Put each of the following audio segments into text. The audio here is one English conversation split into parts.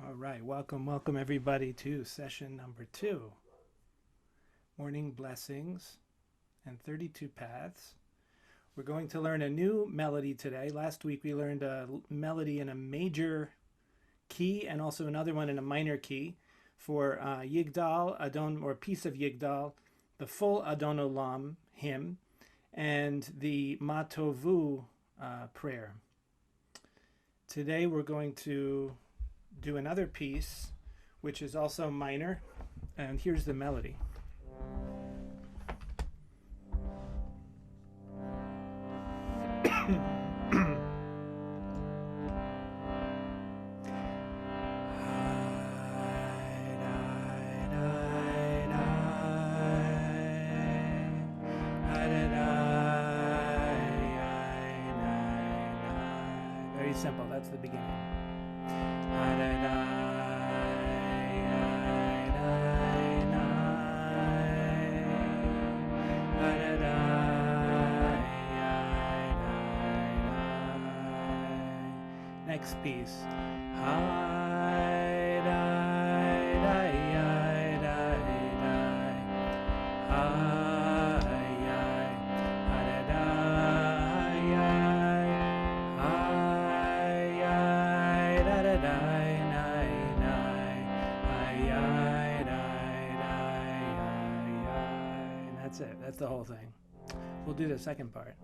All right, welcome everybody to session number 2, Morning Blessings and 32 Paths. We're going to learn a new melody today. Last week we learned a melody in a major key and also another one in a minor key for Yigdal, Adon, or piece of Yigdal, the full Adon Olam hymn, and the Matovu prayer. Today we're going to do another piece, which is also minor, and here's the melody. Very simple, that's the beginning. Next piece. That's it. That's the whole thing. We'll do the second part.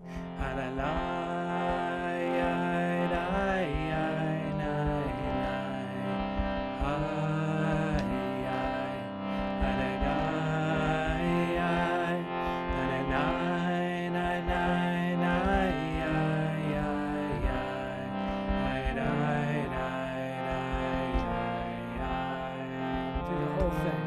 Do the whole thing.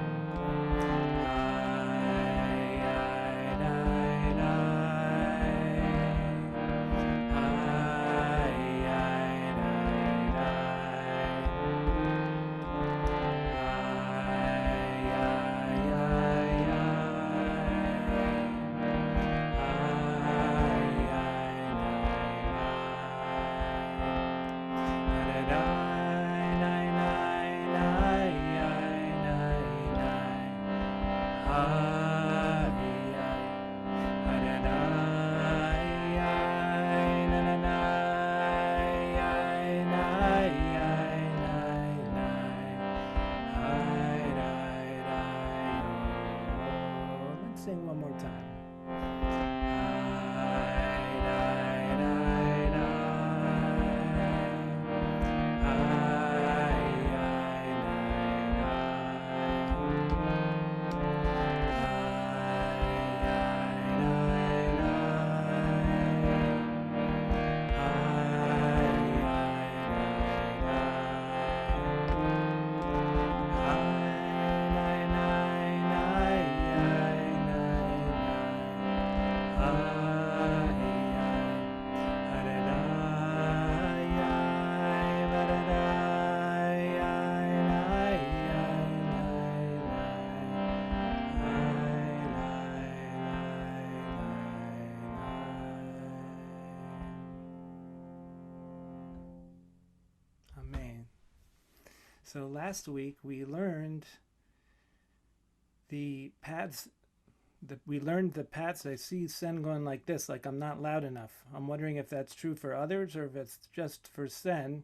Let's sing one more time. Amen. So last week we learned the paths. We learned the paths. I see Sen going like this, like I'm not loud enough. I'm wondering if that's true for others or if it's just for Sen.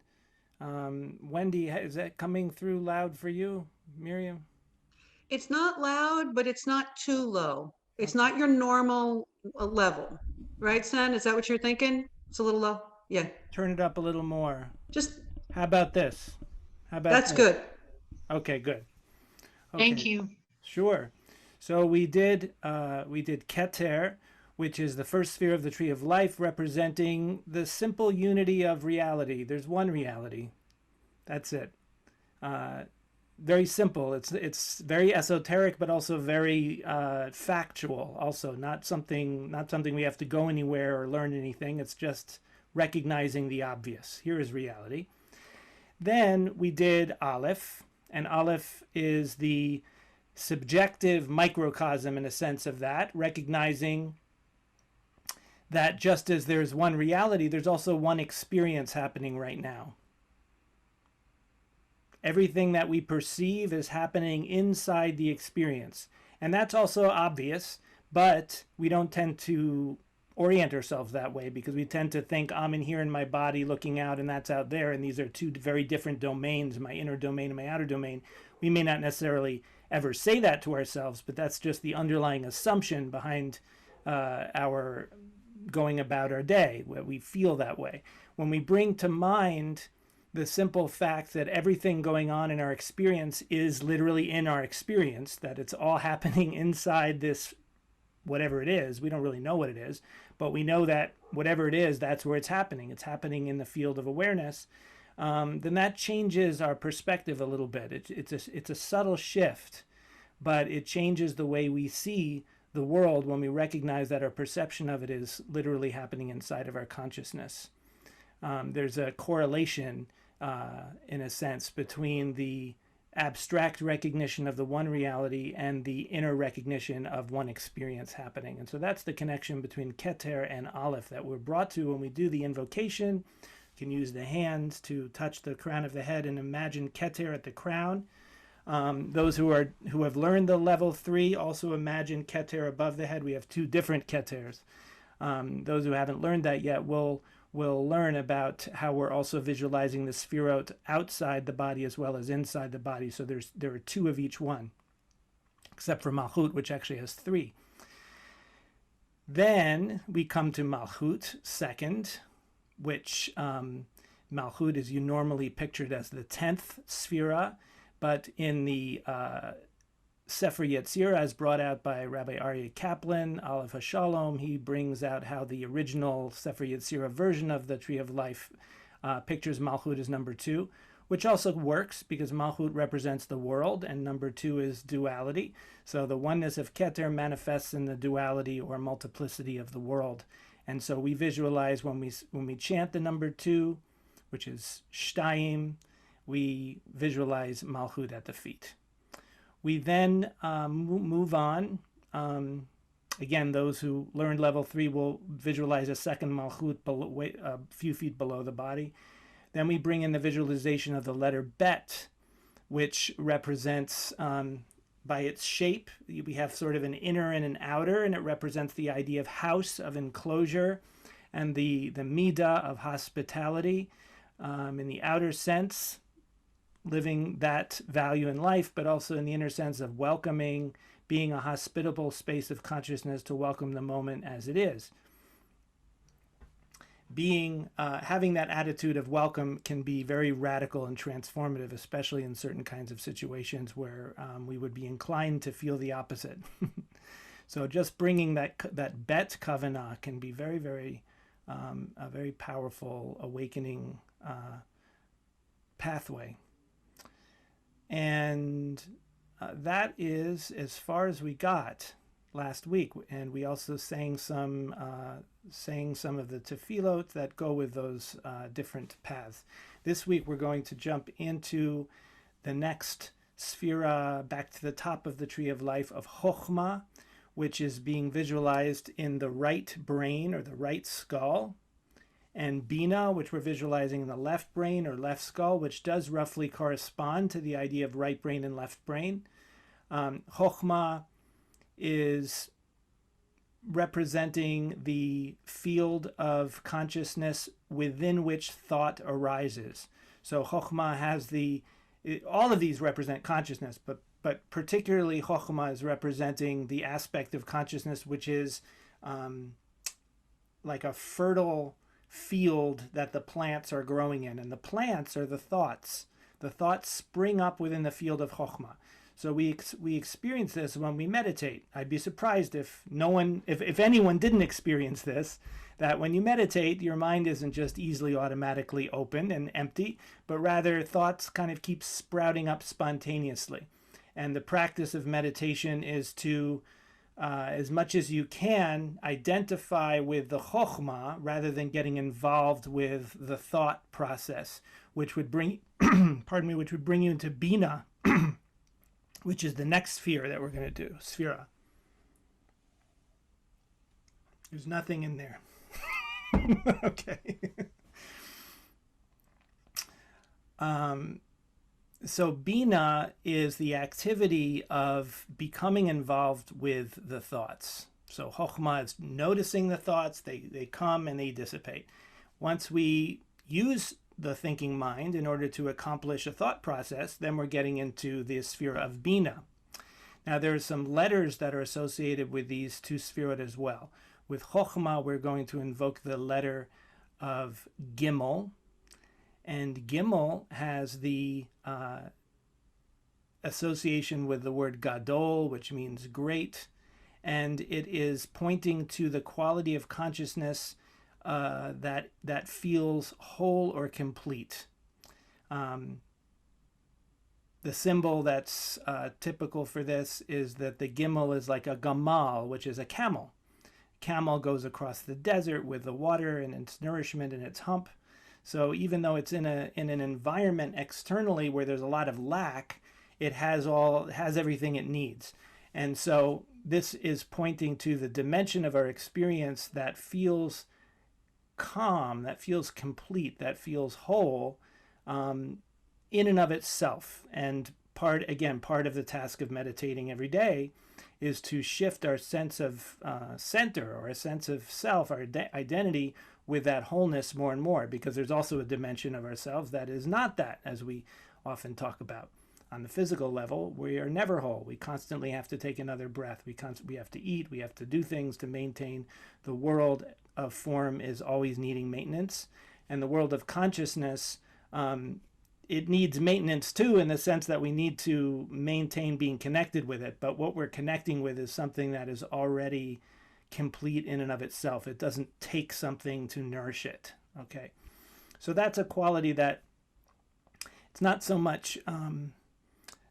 Wendy, is that coming through loud for you, Miriam? It's not loud, but it's not too low. It's Okay. not your normal level, right, Sen? Is that what you're thinking? It's a little low. Yeah, Turn it up a little more. just How about this? How about that's this? good. Okay, good. Thank Okay, you. sure. So we did Keter, which is the first sphere of the tree of life, representing the simple unity of reality. There's one reality. That's it. Uh, very simple. It's very esoteric, but also very factual. Also, not something we have to go anywhere or learn anything. It's just recognizing the obvious. Here is reality. Then we did Aleph, and Aleph is the subjective microcosm in a sense of that, recognizing that just as there's one reality, there's also one experience happening right now. Everything that we perceive is happening inside the experience. And that's also obvious, but we don't tend to orient ourselves that way because we tend to think I'm in here in my body looking out and that's out there. And these are two very different domains, my inner domain and my outer domain. We may not necessarily ever say that to ourselves, but that's just the underlying assumption behind our going about our day, where we feel that way. When we bring to mind the simple fact that everything going on in our experience is literally in our experience, that it's all happening inside this, whatever it is, we don't really know what it is, but we know that whatever it is, that's where it's happening. It's happening in the field of awareness. Then that changes our perspective a little bit. It's a subtle shift, but it changes the way we see the world when we recognize that our perception of it is literally happening inside of our consciousness. There's a correlation, in a sense, between the abstract recognition of the one reality and the inner recognition of one experience happening. And so that's the connection between Keter and Aleph that we're brought to when we do the invocation. You can use the hands to touch the crown of the head and imagine Keter at the crown. Those who have learned the level 3 also imagine Keter above the head. We have 2 different Keters. Those who haven't learned that yet will learn about how we're also visualizing the Sefirot outside the body as well as inside the body. So there are 2 of each one, except for Malchut, which actually has 3. Then we come to Malchut second, which Malchut is normally pictured as the 10th Sefirah, but in the Sefer Yetzirah, as brought out by Rabbi Aryeh Kaplan, Aleph HaShalom, he brings out how the original Sefer Yetzirah version of the Tree of Life pictures Malchut as number 2, which also works because Malchut represents the world and number 2 is duality. So the oneness of Keter manifests in the duality or multiplicity of the world. And so we visualize when we chant the number 2, which is Shtayim, we visualize Malchut at the feet. We then move on. Again, those who learned level 3 will visualize a second Malchut a few feet below the body. Then we bring in the visualization of the letter Bet, which represents, by its shape, we have sort of an inner and an outer, and it represents the idea of house, of enclosure, and the midah of hospitality in the outer sense, living that value in life, but also in the inner sense of welcoming, being a hospitable space of consciousness to welcome the moment as it is. Having that attitude of welcome can be very radical and transformative, especially in certain kinds of situations where we would be inclined to feel the opposite. So just bringing that Bet Kavanah can be very, very, a very powerful awakening pathway. And that is as far as we got last week. And we also sang some of the tefillot that go with those different paths. This week we're going to jump into the next sphera, back to the top of the Tree of Life of Chokhmah, which is being visualized in the right brain or the right skull, and Bina, which we're visualizing in the left brain or left skull, which does roughly correspond to the idea of right brain and left brain. Chokhmah is representing the field of consciousness within which thought arises. So Chokhmah has all of these represent consciousness, but particularly Chokhmah is representing the aspect of consciousness which is like a fertile field that the plants are growing in, and the plants are the thoughts. The thoughts spring up within the field of Chokhmah. So we experience this when we meditate. I'd be surprised if anyone didn't experience this, that when you meditate, your mind isn't just easily automatically open and empty, but rather thoughts kind of keep sprouting up spontaneously. And the practice of meditation is to as much as you can, identify with the chokhmah rather than getting involved with the thought process, which would bring, which would bring you into bina, which is the next sphere that we're going to do, sphera. There's nothing in there. Okay. So Bina is the activity of becoming involved with the thoughts. So Chokhmah is noticing the thoughts, they come and they dissipate. Once we use the thinking mind in order to accomplish a thought process, then we're getting into the sphere of Bina. Now there are some letters that are associated with these two spherot as well. With Chokhmah, we're going to invoke the letter of Gimel, and Gimel has the association with the word Gadol, which means great, and it is pointing to the quality of consciousness that feels whole or complete. The symbol that's typical for this is that the Gimel is like a gamal, which is a camel. Camel goes across the desert with the water and its nourishment and its hump. So even though it's in an environment externally where there's a lot of lack, it has everything it needs. And so this is pointing to the dimension of our experience that feels calm, that feels complete, that feels whole, in and of itself. And part of the task of meditating every day is to shift our sense of center, or a sense of self, our identity, with that wholeness more and more, because there's also a dimension of ourselves that is not that, as we often talk about. On the physical level, we are never whole. We constantly have to take another breath. We have to eat. We have to do things to maintain. The world of form is always needing maintenance. And the world of consciousness, it needs maintenance too, in the sense that we need to maintain being connected with it. But what we're connecting with is something that is already complete in and of itself. It doesn't take something to nourish it. Okay. So that's a quality that it's not so much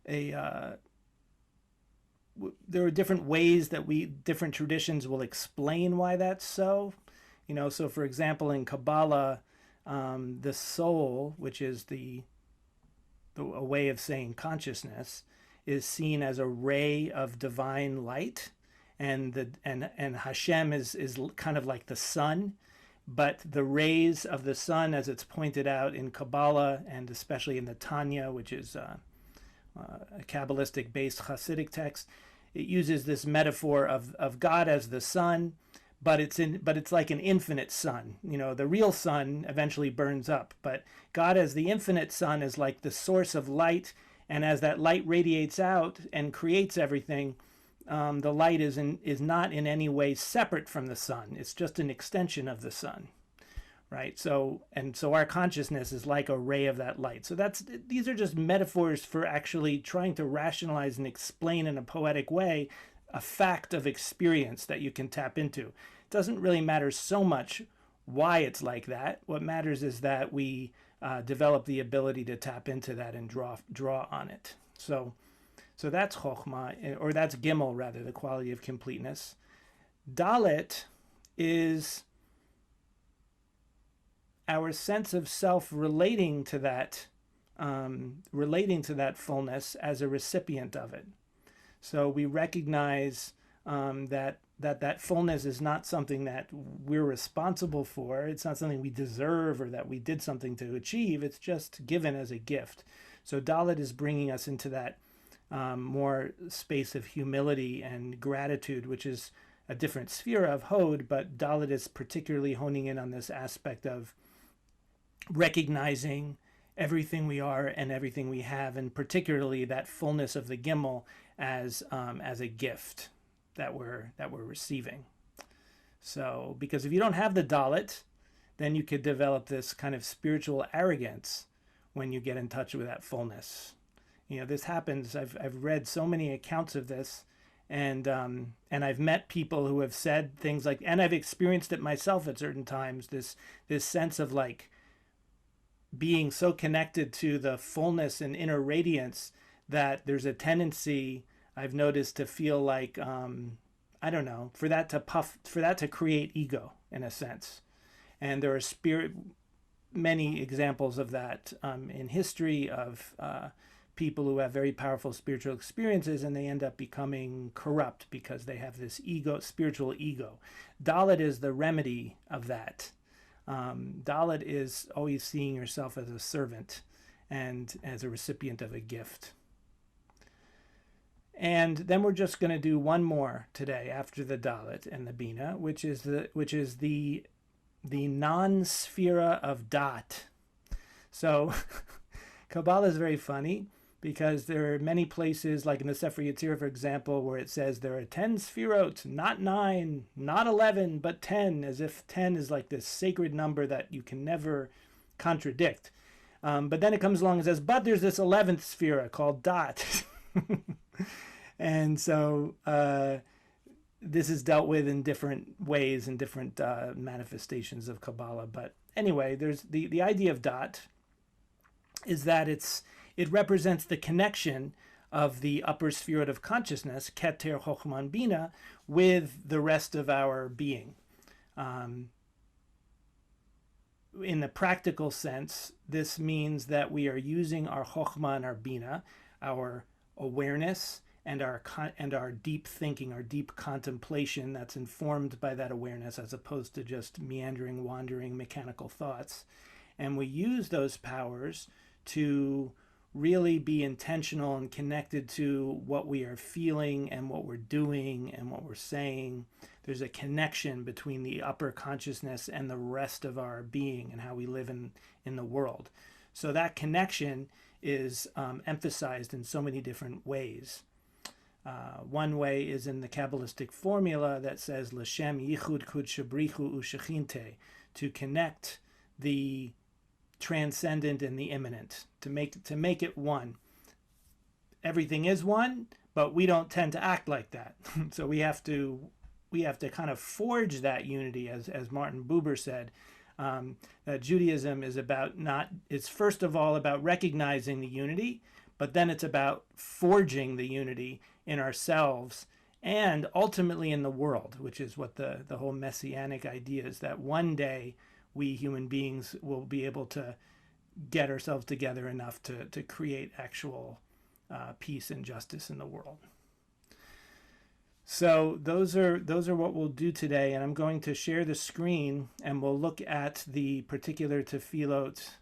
there are different ways that different traditions will explain why that's so. So for example, in Kabbalah, the soul, which is a way of saying consciousness, is seen as a ray of divine light, and Hashem is kind of like the sun, but the rays of the sun, as it's pointed out in Kabbalah and especially in the Tanya, which is a Kabbalistic-based Hasidic text, it uses this metaphor of God as the sun, but it's like an infinite sun. The real sun eventually burns up, but God as the infinite sun is like the source of light, and as that light radiates out and creates everything, the light is not in any way separate from the sun. It's just an extension of the sun, right? So our consciousness is like a ray of that light. So these are just metaphors for actually trying to rationalize and explain in a poetic way a fact of experience that you can tap into. It doesn't really matter so much why it's like that. What matters is that we develop the ability to tap into that and draw on it. So that's Chokhmah, or that's Gimel rather, the quality of completeness. Dalet is our sense of self relating to that fullness as a recipient of it. So we recognize that fullness is not something that we're responsible for. It's not something we deserve or that we did something to achieve. It's just given as a gift. So Dalet is bringing us into that more space of humility and gratitude, which is a different sphere of Hod, but Dalet is particularly honing in on this aspect of recognizing everything we are and everything we have, and particularly that fullness of the Gimel as a gift that we're receiving. So, because if you don't have the Dalet, then you could develop this kind of spiritual arrogance when you get in touch with that fullness. This happens. I've read so many accounts of this, and I've met people who have said things like, and I've experienced it myself at certain times. This sense of like being so connected to the fullness and inner radiance that there's a tendency, I've noticed, to feel like I don't know, for that to create ego in a sense. And there are many examples of that in history of people who have very powerful spiritual experiences, and they end up becoming corrupt because they have this spiritual ego. Dalet is the remedy of that. Dalet is always seeing yourself as a servant, and as a recipient of a gift. And then we're just going to do one more today after the Dalet and the Bina, which is the non-sphera of Dot. So Kabbalah is very funny because there are many places, like in the Sefer Yetzirah, for example, where it says there are 10 sphirot, not 9, not 11, but 10, as if 10 is like this sacred number that you can never contradict. But then it comes along and says, but there's this 11th sphera called Dot. And so this is dealt with in different ways and different manifestations of Kabbalah. But anyway, there's the idea of Dot is that it represents the connection of the upper sphere of consciousness, Keter, Chochmah, Bina, with the rest of our being. In the practical sense, this means that we are using our Chochmah and our Bina, our awareness, and our deep thinking, our deep contemplation that's informed by that awareness, as opposed to just meandering, wandering, mechanical thoughts. And we use those powers to really be intentional and connected to what we are feeling and what we're doing and what we're saying. There's a connection between the upper consciousness and the rest of our being and how we live in the world. So that connection is emphasized in so many different ways. One way is in the Kabbalistic formula that says L'shem yichud kudshabrichu ushechinte, to connect the transcendent and the immanent, to make it one. Everything is one, but we don't tend to act like that. So we have to kind of forge that unity, as Martin Buber said. That Judaism is it's first of all about recognizing the unity, but then it's about forging the unity in ourselves and ultimately in the world, which is what the whole messianic idea is, that one day we human beings will be able to get ourselves together enough to create actual peace and justice in the world. So those are what we'll do today, and I'm going to share the screen and we'll look at the particular tefillot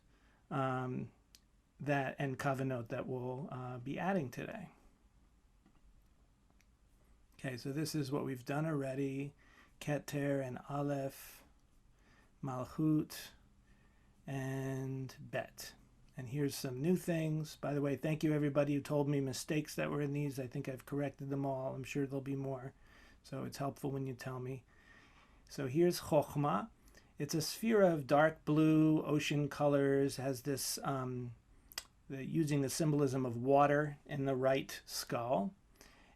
that and kavanot that we'll be adding today. Okay, so this is what we've done already: Keter and Aleph, Malchut, and Bet. And here's some new things. By the way, thank you everybody who told me mistakes that were in these. I think I've corrected them all. I'm sure there'll be more. So it's helpful when you tell me. So here's Chochmah. It's a sphere of dark blue, ocean colors, has this, using the symbolism of water in the right skull.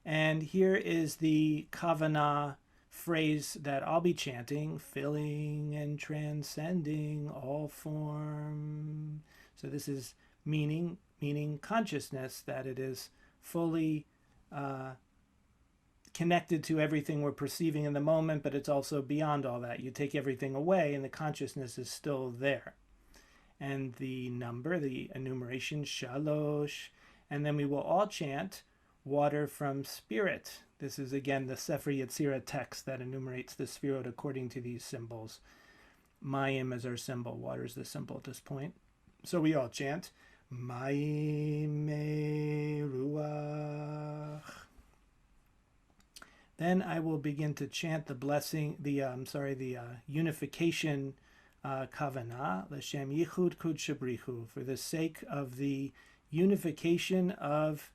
And here is the Kavanah phrase that I'll be chanting: filling and transcending all form. So this is meaning consciousness, that it is fully connected to everything we're perceiving in the moment, but it's also beyond all that. You take everything away and the consciousness is still there. And the number, the enumeration, Shalosh, and then we will all chant water from spirit. This is again the Sefer Yetzirah text that enumerates the sphirot according to these symbols. Mayim is our symbol. Water is the symbol at this point. So we all chant Mayim Ruach. Then I will begin to chant the blessing, the unification kavanah, L'shem yichud kudshabrichu, for the sake of the unification of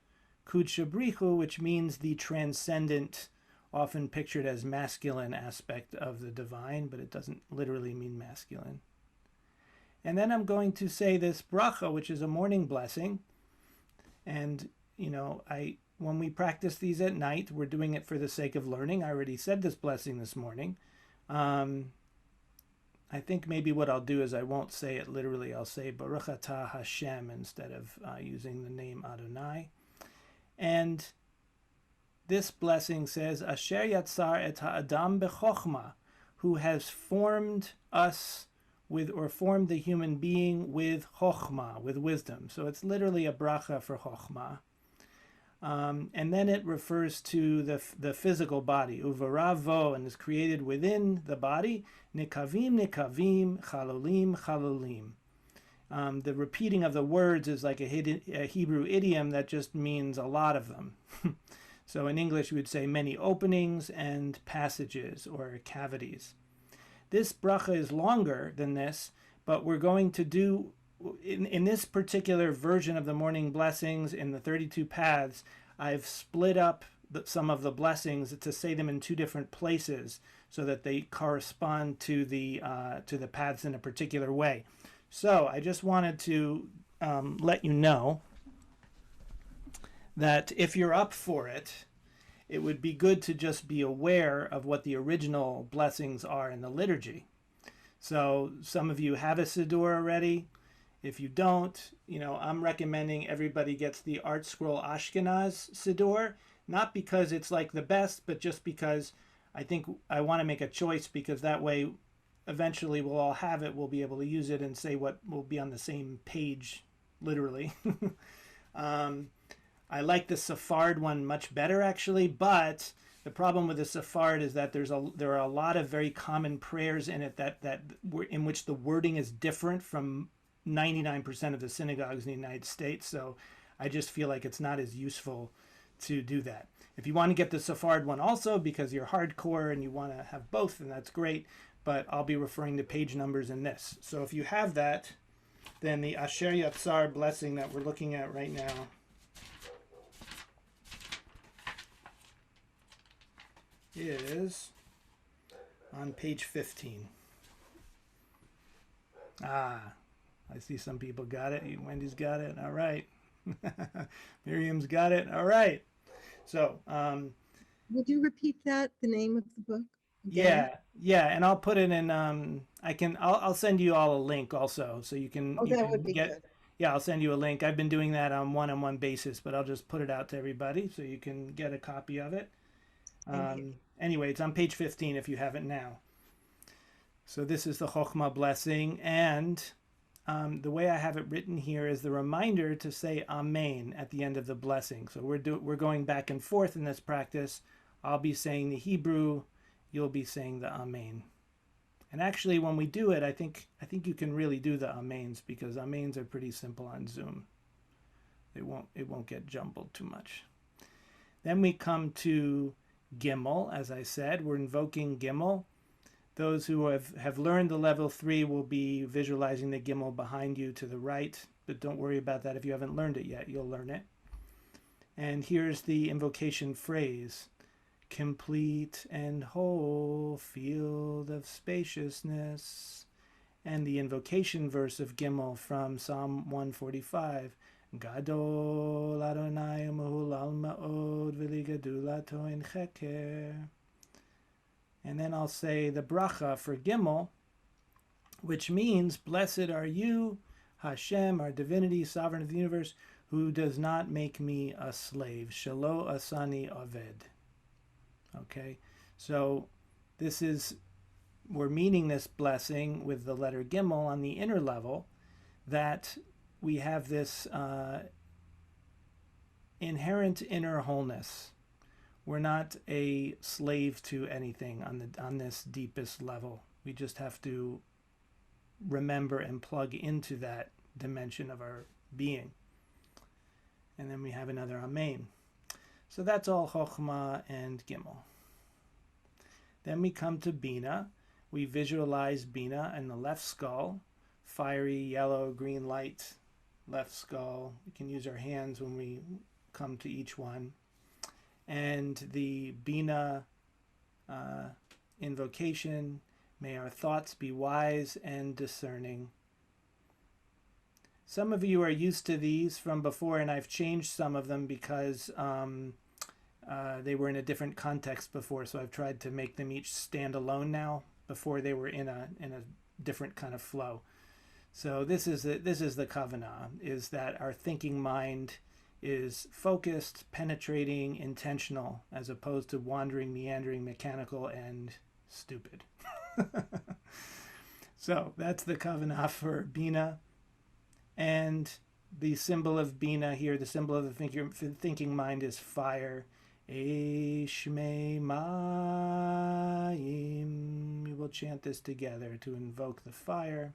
Kudshabrichu, which means the transcendent, often pictured as masculine aspect of the divine, but it doesn't literally mean masculine. And then I'm going to say this bracha, which is a morning blessing. And, when we practice these at night, we're doing it for the sake of learning. I already said this blessing this morning. I think maybe what I'll do is I won't say it literally. I'll say Baruch Atah Hashem instead of using the name Adonai. And this blessing says, Asher Yatzar et ha'adam bechokhmah, who has formed us with, or formed the human being with chokhmah, with wisdom. So it's literally a bracha for chokhmah. And then it refers to the physical body, uvaravo, and is created within the body, nikavim, nikavim, chalolim, chalolim. The repeating of the words is like a Hebrew idiom that just means a lot of them. So in English, we would say many openings and passages or cavities. This bracha is longer than this, but we're going to do, in this particular version of the morning blessings in the 32 paths, I've split up some of the blessings to say them in two different places so that they correspond to the paths in a particular way. So I just wanted to let you know that if you're up for it, it would be good to just be aware of what the original blessings are in the liturgy. So some of you have a Siddur already. If you don't, I'm recommending everybody gets the Art Scroll Ashkenaz Siddur, not because it's like the best, but just because I think I want to make a choice, because that way eventually we'll all have it, we'll be able to use it and say what will be on the same page, literally. I like the Sephard one much better, actually, but the problem with the Sephard is that there are a lot of very common prayers in it that in which the wording is different from 99% of the synagogues in the United States. So I just feel like it's not as useful to do that. If you want to get the Sephard one also because you're hardcore and you want to have both, then that's great. But I'll be referring to page numbers in this. So if you have that, then the Asher Yatzar blessing that we're looking at right now is on page 15. I see some people got it. Wendy's got it. All right. Miriam's got it. All right. So, would you repeat that, the name of the book? Again? Yeah, and I'll put it in. I'll send you all a link also, so you can. Oh, you that can would be get, good. Yeah, I'll send you a link. I've been doing that on one-on-one basis, but I'll just put it out to everybody so you can get a copy of it. Anyway, it's on page 15 if you have it now. So this is the Chokhmah blessing, and the way I have it written here is the reminder to say Amen at the end of the blessing. So we're going back and forth in this practice. I'll be saying the Hebrew, you'll be saying the Amen. And actually, when we do it, I think you can really do the Amens, because Amens are pretty simple on Zoom. It won't get jumbled too much. Then we come to Gimel. As I said, we're invoking Gimel. Those who have learned the level 3 will be visualizing the Gimel behind you to the right, but don't worry about that if you haven't learned it yet. You'll learn it. And here's the invocation phrase: complete and whole field of spaciousness. And the invocation verse of Gimel from Psalm 145: Gadol Adonai Mahulal Ma'od V'ligadulato in Cheker. And then I'll say the bracha for Gimel, which means, blessed are you, Hashem, our divinity, sovereign of the universe, who does not make me a slave. Shelo asani aved. Okay, so we're meaning this blessing with the letter Gimel on the inner level, that we have this inherent inner wholeness. We're not a slave to anything on this deepest level. We just have to remember and plug into that dimension of our being. And then we have another Amen. So that's all Chokhmah and Gimel. Then we come to Bina. We visualize Bina in the left skull, fiery yellow green light left skull. We can use our hands when we come to each one. And the Bina invocation: may our thoughts be wise and discerning. Some of you are used to these from before, and I've changed some of them because they were in a different context before, so I've tried to make them each stand alone now. Before they were in a different kind of flow. So this is the kavanah, is that our thinking mind is focused, penetrating, intentional, as opposed to wandering, meandering, mechanical, and stupid. So that's the kavanah for Bina. And the symbol of Bina here, the symbol of the thinking mind, is fire. Eshmei Mayim. We will chant this together to invoke the fire.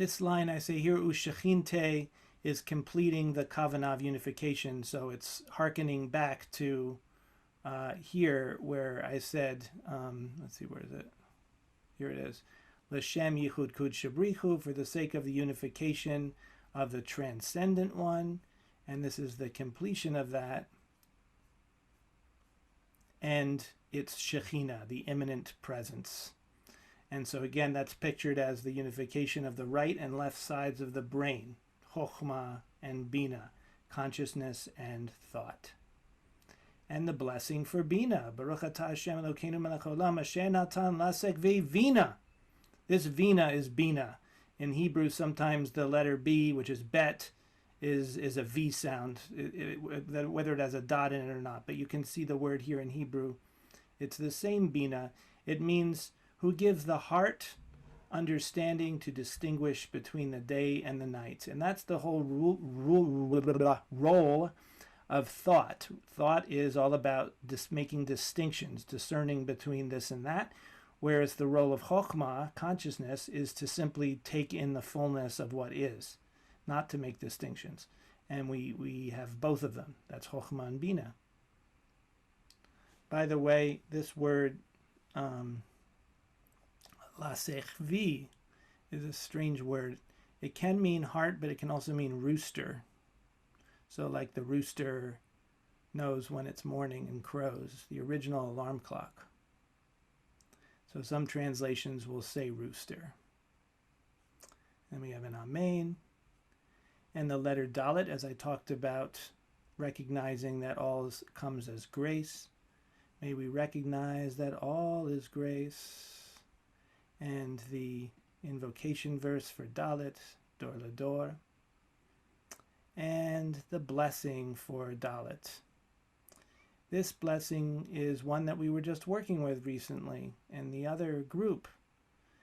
This line I say here, Ushechinte, is completing the Kavanah of unification. So it's hearkening back to here where I said, let's see, where is it? Here it is. L'shem yichud kud shabrichu, for the sake of the unification of the transcendent one. And this is the completion of that. And it's Shekhinah, the immanent presence. And so again, that's pictured as the unification of the right and left sides of the brain, Chokhmah and Bina, consciousness and thought. And the blessing for Bina, Baruch atah Hashem Elokeinu melech haolam asher natan lasek ve'vina. This Vina is Bina. In Hebrew, sometimes the letter B, which is bet, is a V sound, whether it has a dot in it or not. But you can see the word here in Hebrew. It's the same Bina. It means who gives the heart understanding to distinguish between the day and the night. And that's the whole role of thought. Thought is all about making distinctions, discerning between this and that, whereas the role of Chokhmah, consciousness, is to simply take in the fullness of what is, not to make distinctions. And we have both of them. That's Chokhmah and Bina. By the way, this word lasechvi is a strange word. It can mean heart, but it can also mean rooster. So like the rooster knows when it's morning and crows, the original alarm clock. So some translations will say rooster. Then we have an amen. And the letter dalet, as I talked about, recognizing that all comes as grace. May we recognize that all is grace. And the invocation verse for dalet, dor lador. And the blessing for dalet. This blessing is one that we were just working with recently in the other group,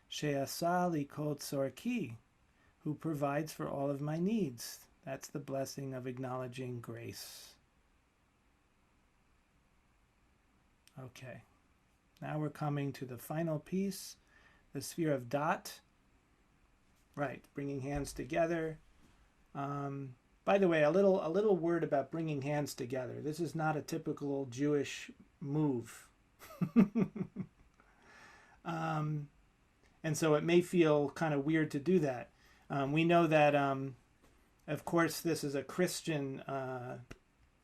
She'asa li kol tzorki, who provides for all of my needs. That's the blessing of acknowledging grace. Okay, now we're coming to the final piece, the sphere of dot. Right, bringing hands together. By the way, a little word about bringing hands together. This is not a typical Jewish move. And so it may feel kind of weird to do that. We know that, of course, this is a Christian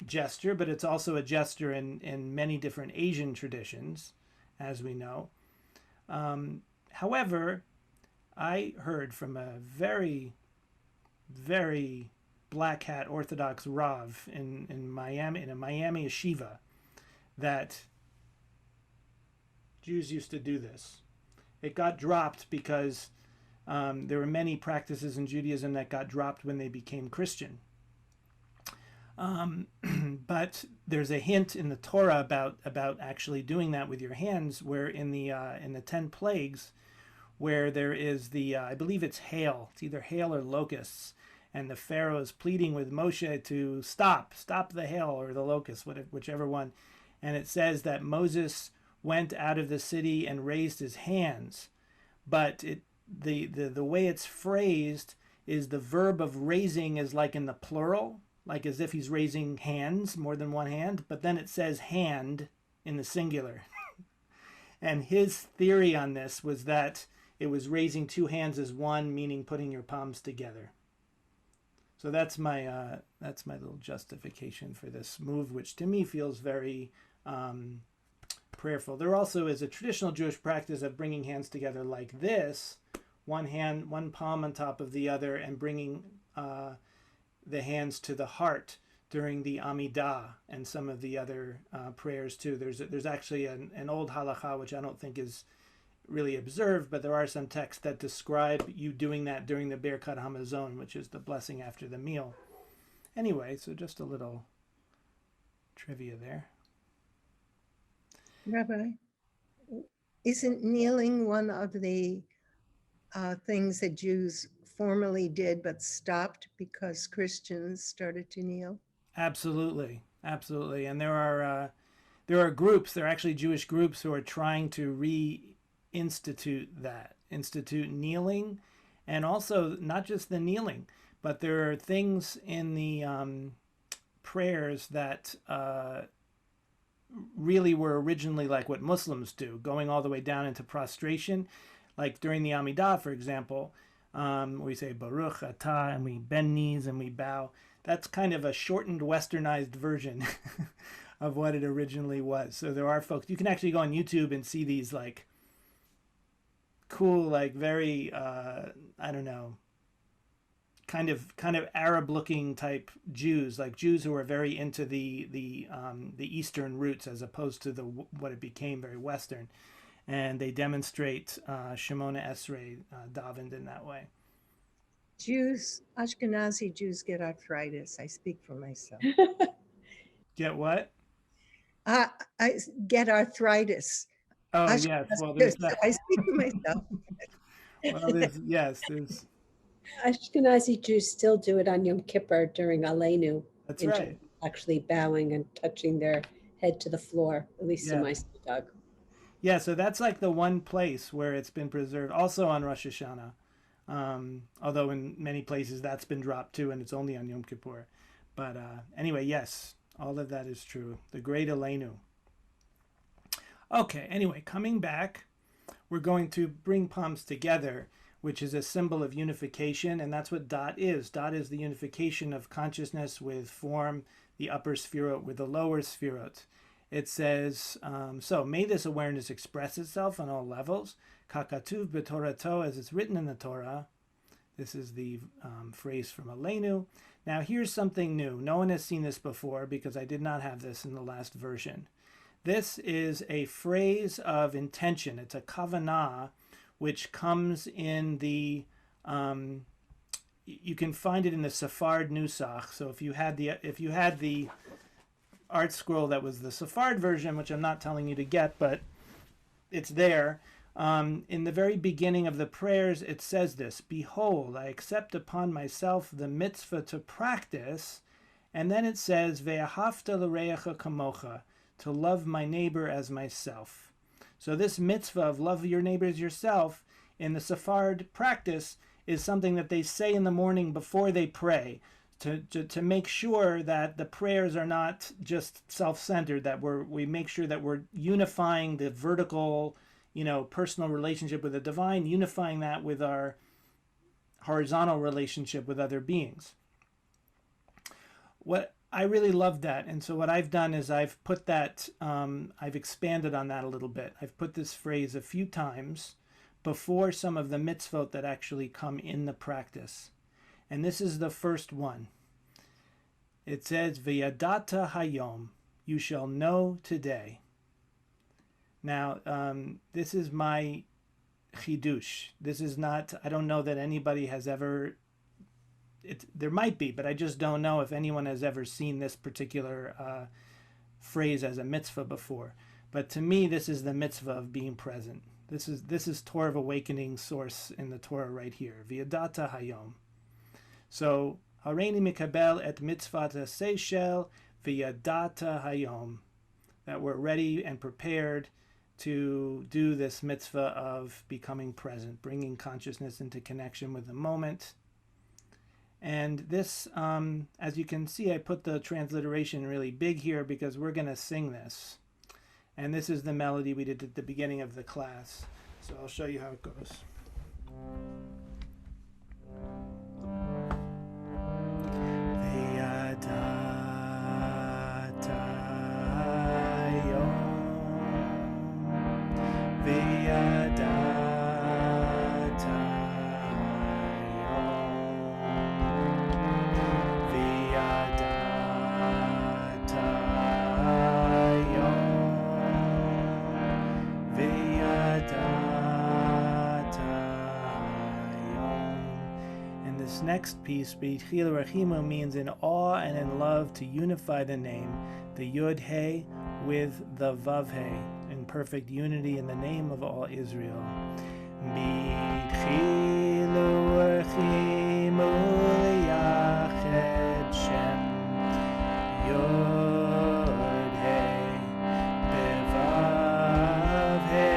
gesture, but it's also a gesture in many different Asian traditions, as we know. However, I heard from a very, very black hat Orthodox Rav in Miami, in a Miami yeshiva, that Jews used to do this. It got dropped because there were many practices in Judaism that got dropped when they became Christian. But there's a hint in the Torah about actually doing that with your hands, where in the 10 plagues, where there is the I believe it's hail. It's either hail or locusts. And the Pharaoh is pleading with Moshe to stop the hail or the locust, whichever one. And it says that Moses went out of the city and raised his hands. But the way it's phrased is the verb of raising is like in the plural, like as if he's raising hands, more than one hand. But then it says hand in the singular. And his theory on this was that it was raising two hands as one, meaning putting your palms together. So that's my little justification for this move, which to me feels very prayerful. There also is a traditional Jewish practice of bringing hands together like this, one hand, one palm on top of the other, and bringing the hands to the heart during the Amidah and some of the other prayers too. There's actually an old halacha, which I don't think is really observed, but there are some texts that describe you doing that during the Birkat Hamazon, which is the blessing after the meal. Anyway, so just a little trivia there. Rabbi, isn't kneeling one of the things that Jews formerly did but stopped because Christians started to kneel? Absolutely. And there are groups, there are actually Jewish groups who are trying to institute kneeling And also, not just the kneeling, but there are things in the prayers that really were originally like what Muslims do, going all the way down into prostration. Like during the Amidah, for example, we say Baruch Atah, and we bend knees and we bow. That's kind of a shortened, westernized version of what it originally was. So there are folks, you can actually go on YouTube and see these like cool, like very, I don't know, kind of Arab looking type Jews, like Jews who are very into the Eastern roots as opposed to what it became very Western. And they demonstrate Shemona Esrei davened in that way. Jews, Ashkenazi Jews get arthritis. I speak for myself. Get what? I get arthritis. Oh, Ashkenazi yes. Well, Jews, there's that. I speak for myself. Well, there's. Ashkenazi Jews still do it on Yom Kippur during Aleinu. That's right. Actually bowing and touching their head to the floor, at least in my synagogue. Yeah, so that's like the one place where it's been preserved. Also on Rosh Hashanah, although in many places that's been dropped too, and it's only on Yom Kippur. But anyway, yes, all of that is true. The great Aleinu. Okay, anyway, coming back, we're going to bring palms together, which is a symbol of unification, and that's what dot is. Dot is the unification of consciousness with form, the upper sphirot with the lower sphirot. It says, so may this awareness express itself on all levels. Kakatuv b'Torato, as it's written in the Torah. This is the phrase from Aleinu. Now here's something new. No one has seen this before because I did not have this in the last version. This is a phrase of intention. It's a kavanah, which comes in the, you can find it in the Sephard Nusach. So if you had the art scroll that was the Sephard version, which I'm not telling you to get, but it's there. In the very beginning of the prayers, it says this: "Behold, I accept upon myself the mitzvah to practice," and then it says, "Ve'ahavta l'reacha kamocha," to love my neighbor as myself. So this mitzvah of love your neighbor as yourself in the Sephard practice is something that they say in the morning before they pray, to make sure that the prayers are not just self-centered, that we make sure that we're unifying the vertical, personal relationship with the divine, unifying that with our horizontal relationship with other beings. What I really love that, and so what I've done is I've put that, I've expanded on that a little bit. I've put this phrase a few times before some of the mitzvot that actually come in the practice. And this is the first one. It says, "V'yadata hayom," you shall know today. Now, this is my chidush. This is not, I don't know that anybody has ever, there might be, but I just don't know if anyone has ever seen this particular phrase as a mitzvah before. But to me, this is the mitzvah of being present. This is Torah of Awakening source in the Torah right here. V'yadata hayom. So, Hareini mikabel et mitzvata seyshel v'yadata hayom. That we're ready and prepared to do this mitzvah of becoming present, bringing consciousness into connection with the moment. And this, as you can see, I put the transliteration really big here because we're going to sing this. And this is the melody we did at the beginning of the class. So I'll show you how it goes. Next piece, B'Tchila Rachimu, means in awe and in love to unify the name, the Yud He with the Vav He, in perfect unity in the name of all Israel. B'Tchila Rachimu Yached Shem Yud He Bevav He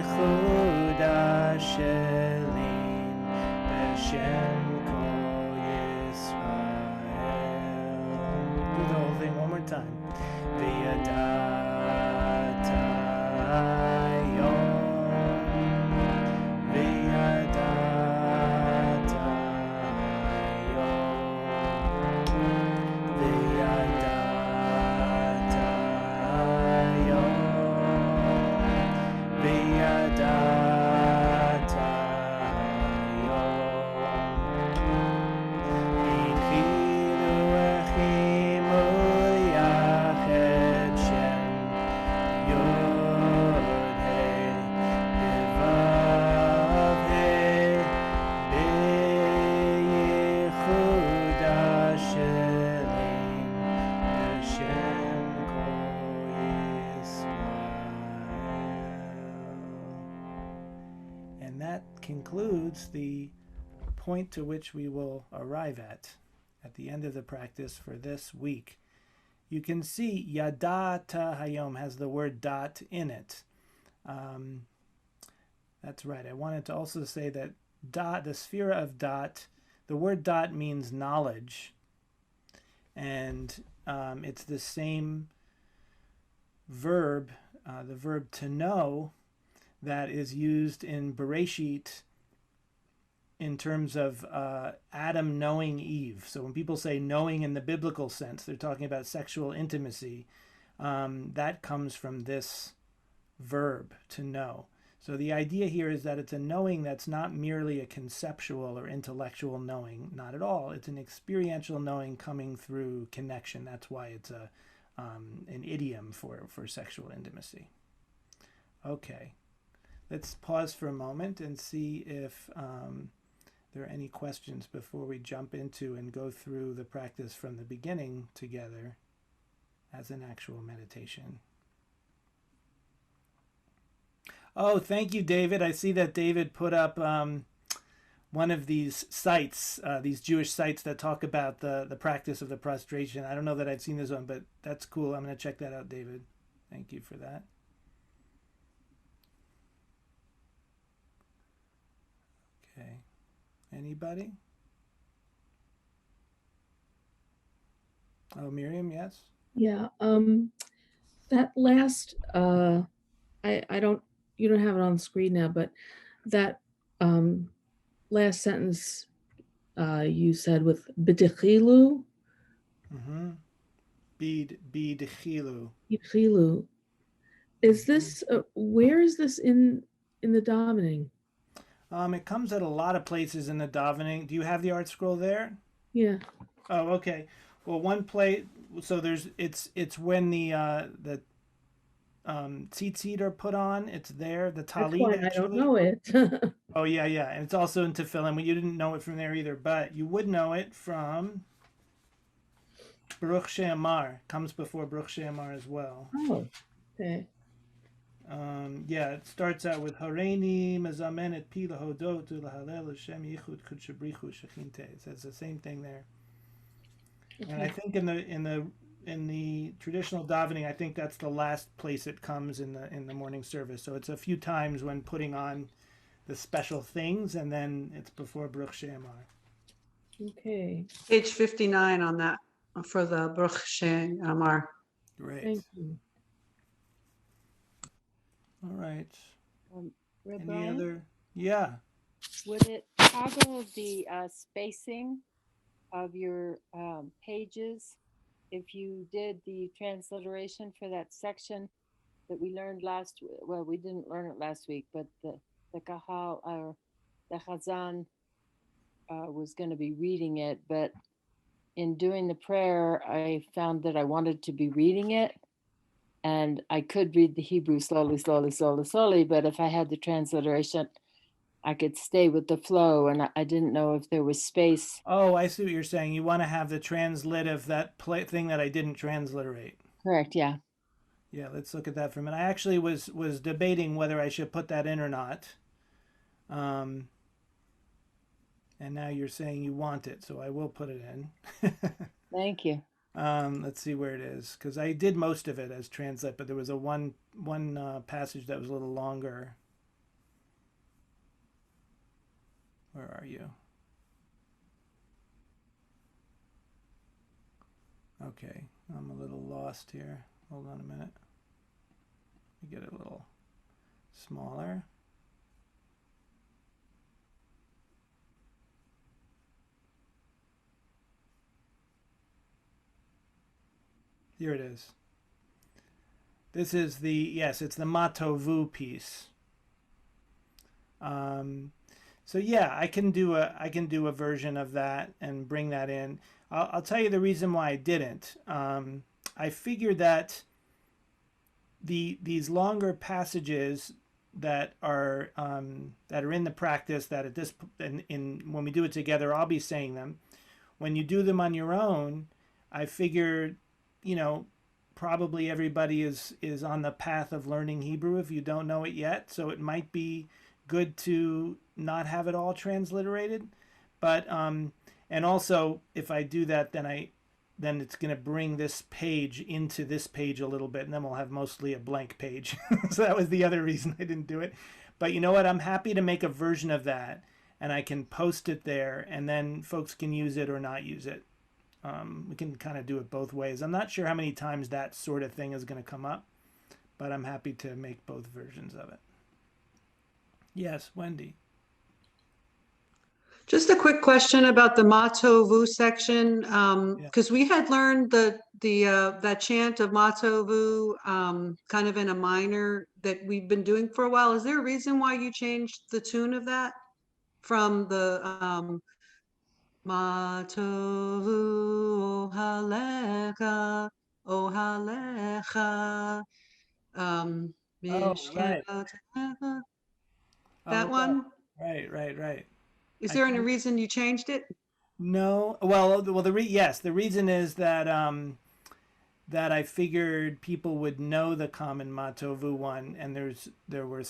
B'Yichud third time. V'yadata hayom, v'yadata hayom, v'yadata hayom, v'yadata And that concludes the point to which we will arrive at the end of the practice for this week. You can see Yadata Hayom has the word dot in it. That's right. I wanted to also say that dot, the sphere of dot, the word dot means knowledge. And it's the same verb, the verb to know, that is used in Bereshit in terms of Adam knowing Eve. So when people say knowing in the biblical sense, they're talking about sexual intimacy. That comes from this verb, to know. So the idea here is that it's a knowing that's not merely a conceptual or intellectual knowing, not at all. It's an experiential knowing coming through connection. That's why it's an idiom for sexual intimacy. Okay, let's pause for a moment and see if there are any questions before we jump into and go through the practice from the beginning together as an actual meditation. Oh, thank you, David. I see that David put up one of these sites, these Jewish sites that talk about the practice of the prostration. I don't know that I've seen this one, but that's cool. I'm going to check that out, David. Thank you for that. Okay. Anybody? Oh, Miriam, yes? Yeah, that last, I don't, you don't have it on the screen now, but that last sentence you said with b'dechilu, Mm-hmm. B'dechilu. b'dechilu. Is this, where is this in the davening? It comes at a lot of places in the davening. Do you have the art scroll there? Yeah. Oh, okay. Well, one place. So there's it's when the tzitzit are put on. It's there. The That's talit why actually. I don't know it. Oh yeah, yeah, and it's also in tefillin. Well, you didn't know it from there either, but you would know it from Baruch She'amar. Comes before Baruch She'amar as well. Oh, okay. Yeah, it starts out with Hareini mezamen et pi lahodot u'lahalel Hashem yichud kudshabrichu shechinte. It says the same thing there. And I think in the traditional davening, I think that's the last place it comes in the morning service. So it's a few times when putting on the special things, and then it's before Baruch She'amar. Okay. Page 59 on that for the Baruch She'amar. Great. Thank you. All right. Any Rabbi, other? Yeah. would it toggle the spacing of your pages if you did the transliteration for that section that we learned well, we didn't learn it last week, but the Kahal or the Chazan was going to be reading it, but in doing the prayer, I found that I wanted to be reading it. And I could read the Hebrew slowly, but if I had the transliteration, I could stay with the flow, and I didn't know if there was space. Oh, I see what you're saying. You want to have the translative, that thing that I didn't transliterate. Correct, yeah. Yeah, let's look at that for a minute. I actually was debating whether I should put that in or not. And now you're saying you want it, so I will put it in. Thank you. Let's see where it is, because I did most of it as translate, but there was a one passage that was a little longer. Where are you? Okay, I'm a little lost here. Hold on a minute. Let me get it a little smaller. Here it is. This is the, yes, it's the Matovu piece. So yeah, I can do a version of that and bring that in. I'll tell you the reason why I didn't. I figured that these longer passages that are in the practice, that at this in when we do it together, I'll be saying them. When you do them on your own, I figured, you know, probably everybody is on the path of learning Hebrew if you don't know it yet. So it might be good to not have it all transliterated. But and also if I do that, then it's going to bring this page into this page a little bit, and then we'll have mostly a blank page. So that was the other reason I didn't do it. But you know what? I'm happy to make a version of that, and I can post it there, and then folks can use it or not use it. We can kind of do it both ways. I'm not sure how many times that sort of thing is going to come up, but I'm happy to make both versions of it. Yes, Wendy. Just a quick question about the Matovu section, Yeah. because we had learned that chant of Matovu kind of in a minor that we've been doing for a while. Is there a reason why you changed the tune of that from the Matovu Ohalecha Ohalecha Oh, right. Mishkelotecha? That Oh, one? right. Is I there any think- reason you changed it? No. Well, yes. The reason is that that I figured people would know the common Matovu one, and there were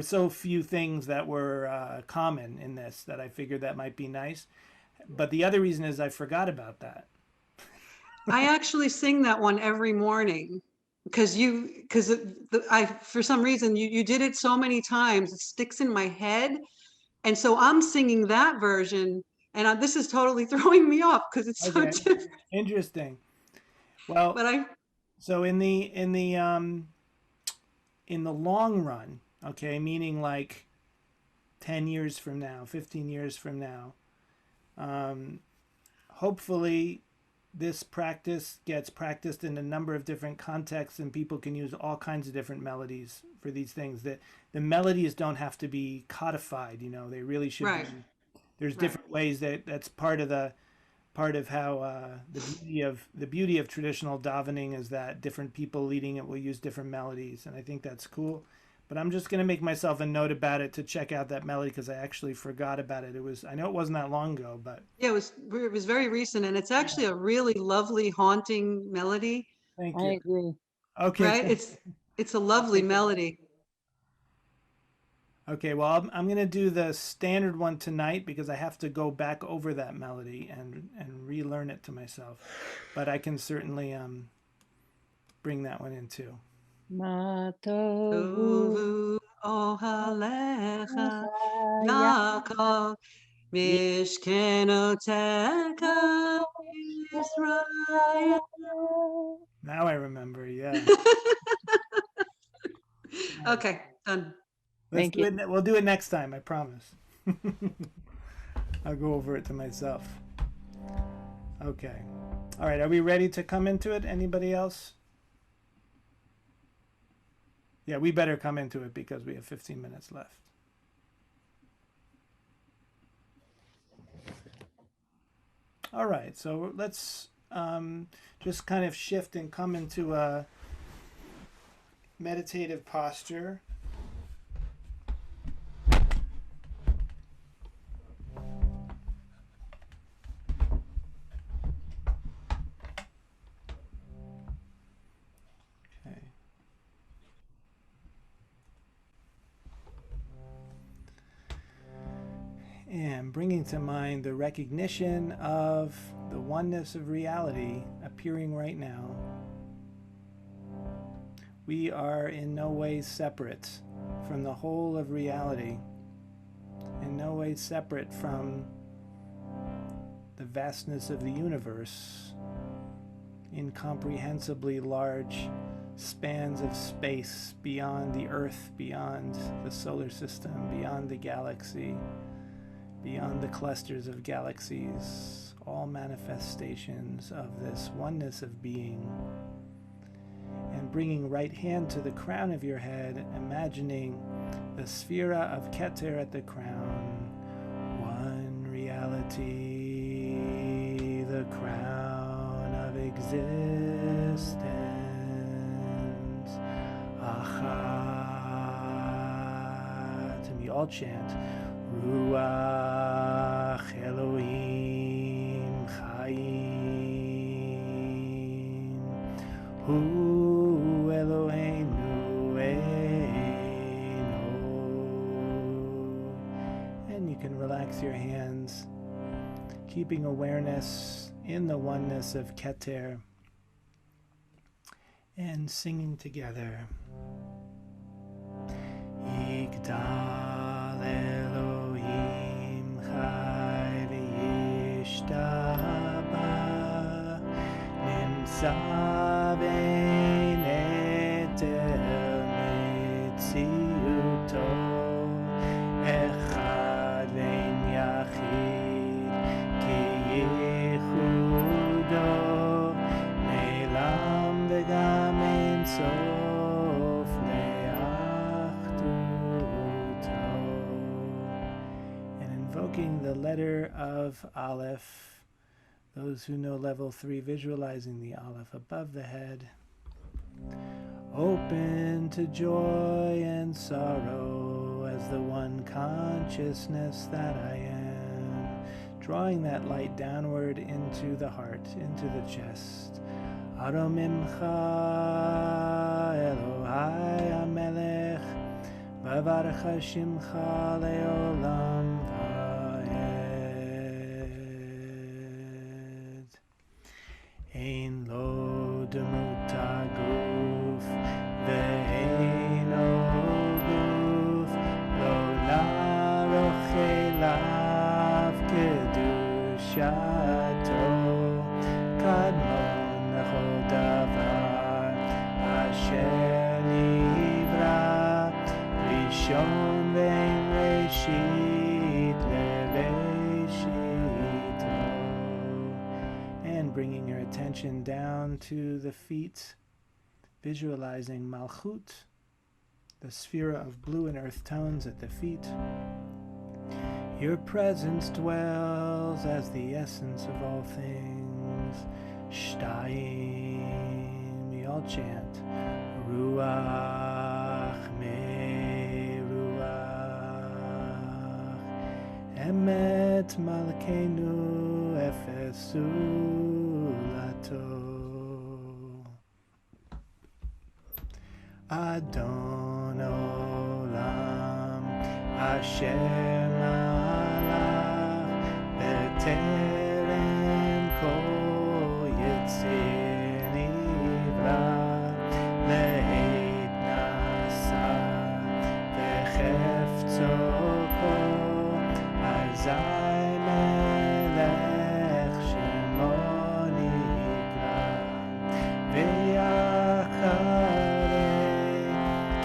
so few things that were common in this that I figured that might be nice. But the other reason is I forgot about that. I actually sing that one every morning because for some reason you did it so many times, it sticks in my head. And so I'm singing that version, and this is totally throwing me off because it's so Okay. different. Interesting. Well, But so in the long run, okay, meaning like 10 years from now, 15 years from now, hopefully this practice gets practiced in a number of different contexts, and people can use all kinds of different melodies for these things. That the melodies don't have to be codified, you know, they really should Right. be. There's Right. different ways that's part of how the beauty of traditional davening is that different people leading it will use different melodies, and I think that's cool. But I'm just going to make myself a note about it to check out that melody because I actually forgot about it. I know it wasn't that long ago, but yeah, it was very recent, and it's actually a really lovely, haunting melody, thank I you. agree. Okay, right? cool. It's a lovely melody. Okay, well, I'm going to do the standard one tonight because I have to go back over that melody and relearn it to myself. But I can certainly bring that one in too. Matovu Tovu ohalecha Chaya Yaakov Mishkenotecha Israel. Now I remember, yeah. Okay, done. Let's Thank do you. it. We'll do it next time, I promise. I'll go over it to myself. Okay. All right, are we ready to come into it? Anybody else? Yeah, we better come into it because we have 15 minutes left. All right, so let's just kind of shift and come into a meditative posture. Okay. And bringing to mind the recognition of the oneness of reality appearing right now. We are in no way separate from the whole of reality, in no way separate from the vastness of the universe, incomprehensibly large spans of space beyond the Earth, beyond the solar system, beyond the galaxy, beyond the clusters of galaxies, all manifestations of this oneness of being. And bringing right hand to the crown of your head, imagining the sphera of Keter at the crown, one reality, the crown of existence, Achat. And we all chant, Ruach Elohim Chaim, Hu Eloheinu Eino. And you can relax your hands, keeping awareness in the oneness of Keter, and singing together. Yigdal Elohim Chai v'yishtaba Nimsa ve'in eter mitziuto Echad ve'in yachid ki yichudo Ne'elam v'gam ein sof le'achduto. And invoking the letter of Aleph, those who know level 3, visualizing the Aleph above the head, open to joy and sorrow as the one consciousness that I am, drawing that light downward into the heart, into the chest. Aromimcha Elohai HaMelech Vavarcha Shimcha Leolam Vaed. Ein lo demut haguf ve'ein o guf lo la'aroch elav kedushato kadmon lechol davar asher nivra rishon ve'ein reshit le'reshito. And bringing your attention down to the feet, visualizing Malchut, the sphera of blue and earth tones at the feet. Your presence dwells as the essence of all things. Shtayim, we all chant. Ruach me ruach. Emet malkeinu efesulato. Adon olam asher malach b'terem kol yitzir nivra leit nasa v'chefzo kol azai melech shemo nikra v'yacharei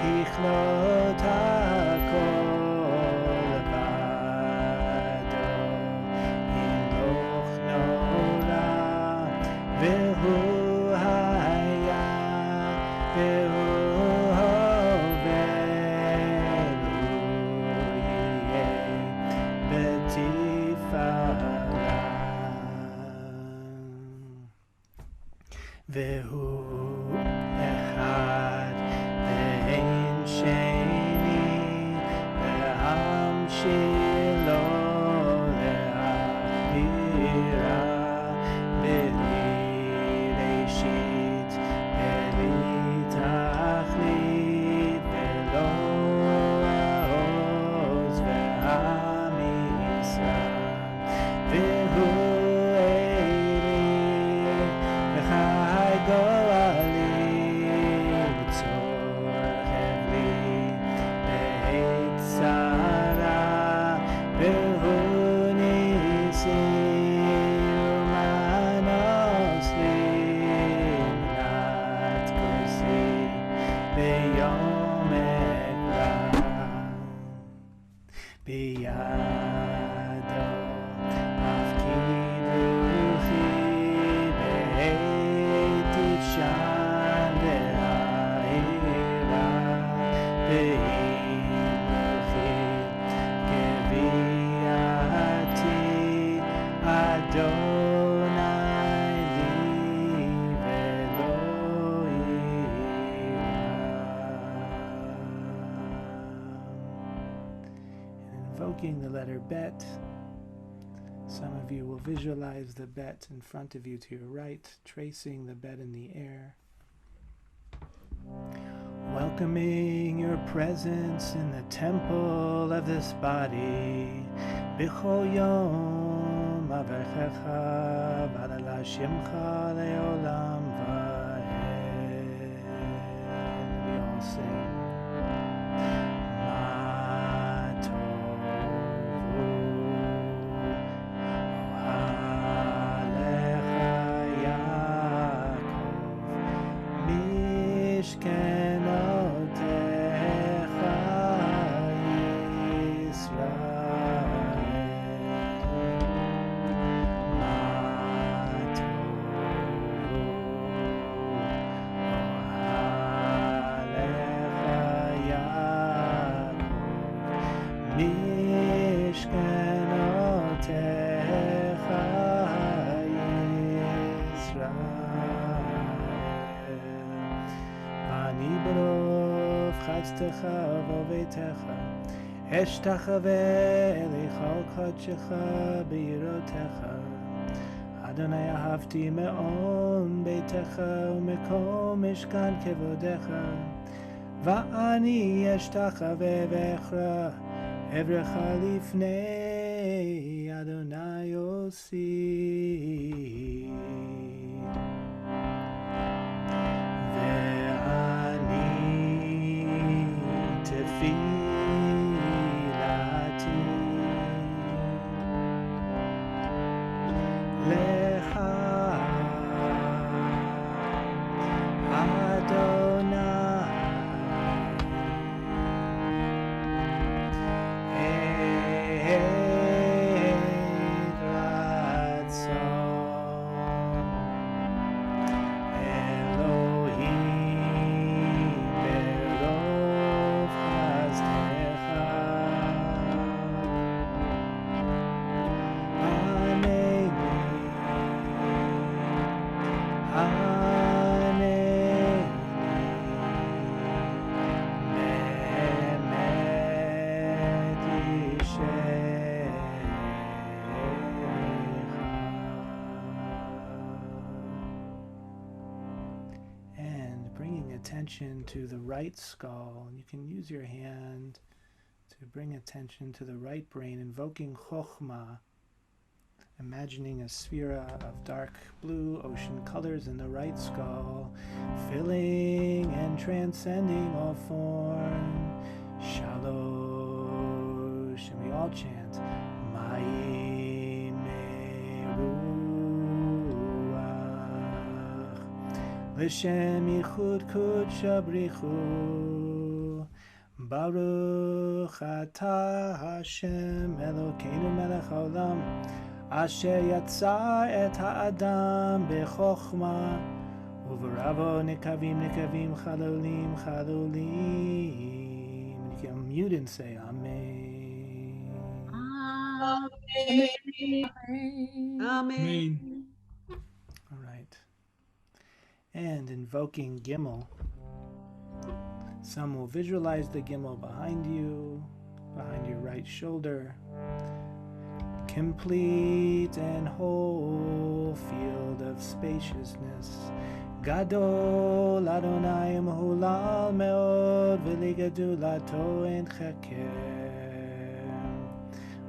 kichlot hakol vado hinoch nora v'hu haya v'hu hovelu yeh b'tifara v'hu echad ve'ein sheni ve'amshir lo le'achira b'li reshit b'li tachlit ve'lo ha'oz ve'hamisra v'hu eiri v'chai gola Invoking the letter Bet. Some of you will visualize the Bet in front of you to your right, tracing the Bet in the air. Welcoming your presence in the temple of this body. B'chol yom averchecha v'alala shimcha le'olam va'ed. We all sing. אשתחווה אליך על קודשך ביראתך. אדוני אהבתי מאוד ביתך ומקום משכן כבודך. ואני אשתחווה ואכרע עברך לפני אדוני עושי. ואני תפילתי לך אדוני attention to the right skull. You can use your hand to bring attention to the right brain, invoking Chokhmah, imagining a sphere of dark blue ocean colors in the right skull, filling and transcending all form. Shalosh, and we all chant, Mai Meruach, L'Shem Yichud Kudsha Brichu, Baruch Atah Hashem Elokeinu Melech Haolam, Asher Yatsa et Ha'adam B'Chokhmah, U'V'Ravo Nekavim Nekavim Chalolim Chalolim. You can mute and say Amen. Amen. All right. And invoking Gimel. Some will visualize the Gimel behind you, behind your right shoulder. Complete and whole field of spaciousness. Gadol Adonai Mahulal Meod V'Ligadulato En Chaker.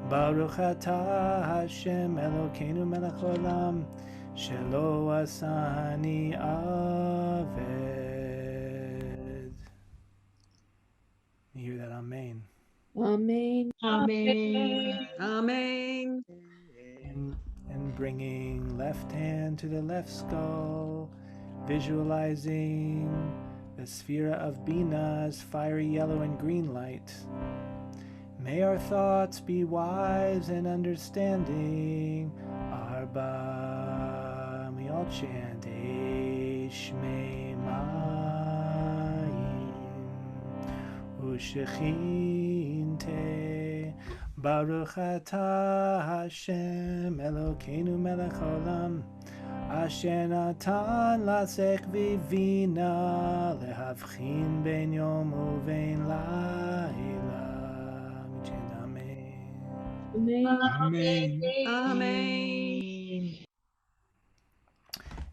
Baruch Atah Hashem Elokeinu Melech Olam Shelo Asani Aved. You hear that? Amen. Amen. Amen. Amen. And bringing left hand to the left skull, visualizing the sphere of Bina's fiery yellow and green light. May our thoughts be wise and understanding. Arba, we all chant, Eshmei Mayim, Ushechinte, Baruch atah Hashem Elokeinu melech haolam Asher natan lasek vivina lehavchin ben yom uvein laila. We chant Amen. Amen. Amen.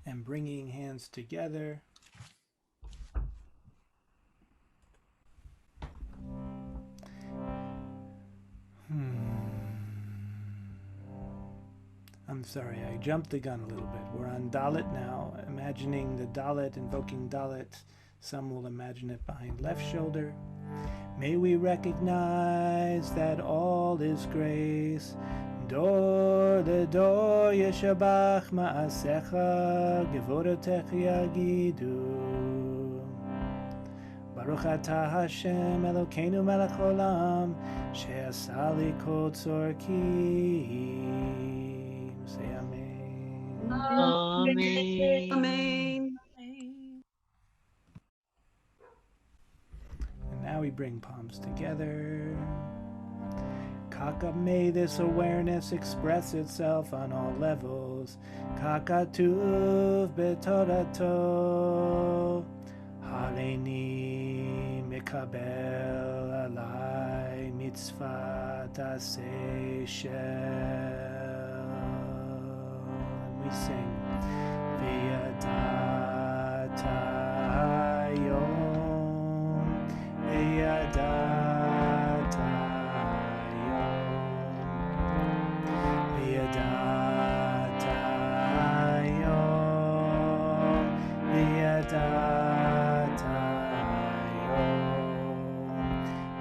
And bringing hands together. I'm sorry, I jumped the gun a little bit. We're on Dalet now, imagining the Dalet, invoking Dalet. Some will imagine it behind left shoulder. May we recognize that all is grace. Dor ledor yeshabach ma'asecha gevorotech yagidu. Baruch atah Hashem Elokeinu melech haolam she'asa li kol tzorki. Say Amen. Amen. Amen. And now we bring palms together. Kaka, may this awareness express itself on all levels. Kakatuv betorato. Haleni mikabel alai mitzvah taseh shel. We sing V'yadata Yom V'yadata Yom V'yadata Yom V'yadata Yom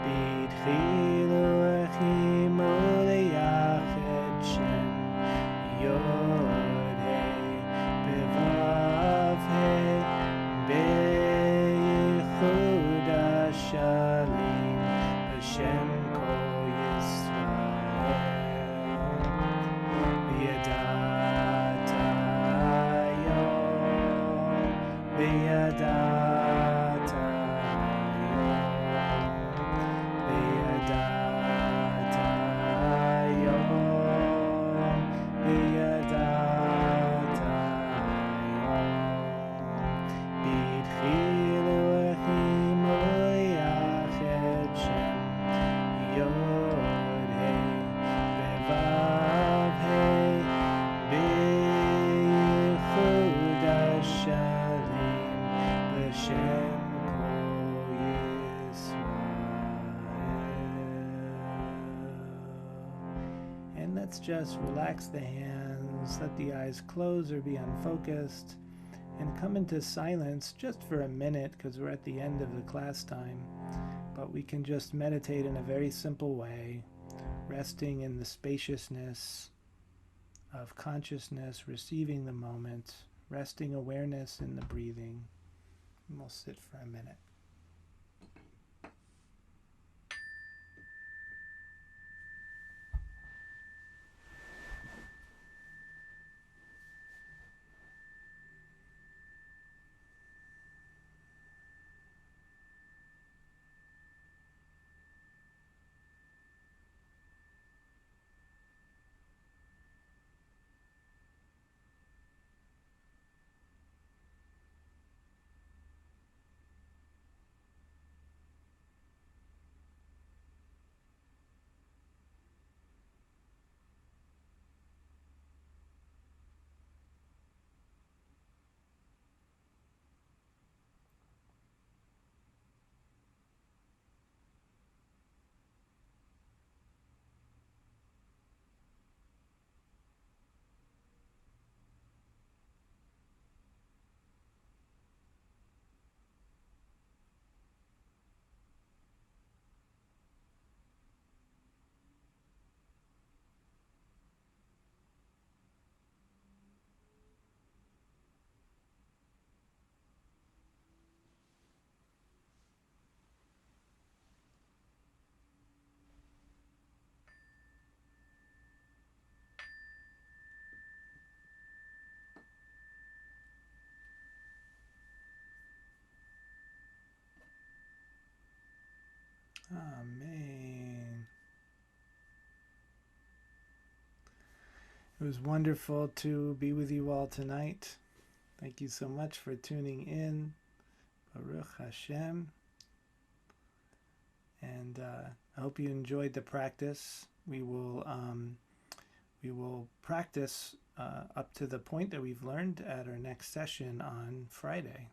B'tchilu echimu liyachet Shem Yod Shalim Hashem Kol Yisrael V'yadata Yom V'yadata Yom V'yadata Yom V'yadata Yom B'tchilu echimu liyachet Shem Yod Hei Bevav Hei B'yichud HaShalim B'Shem Kol Yisrael. And let's just relax the hands, let the eyes close or be unfocused, and come into silence just for a minute because we're at the end of the class time. But we can just meditate in a very simple way, resting in the spaciousness of consciousness, receiving the moment, resting awareness in the breathing. And we'll sit for a minute. Amen. It was wonderful to be with you all tonight. Thank you so much for tuning in. Baruch Hashem. And I hope you enjoyed the practice. We will practice up to the point that we've learned at our next session on Friday.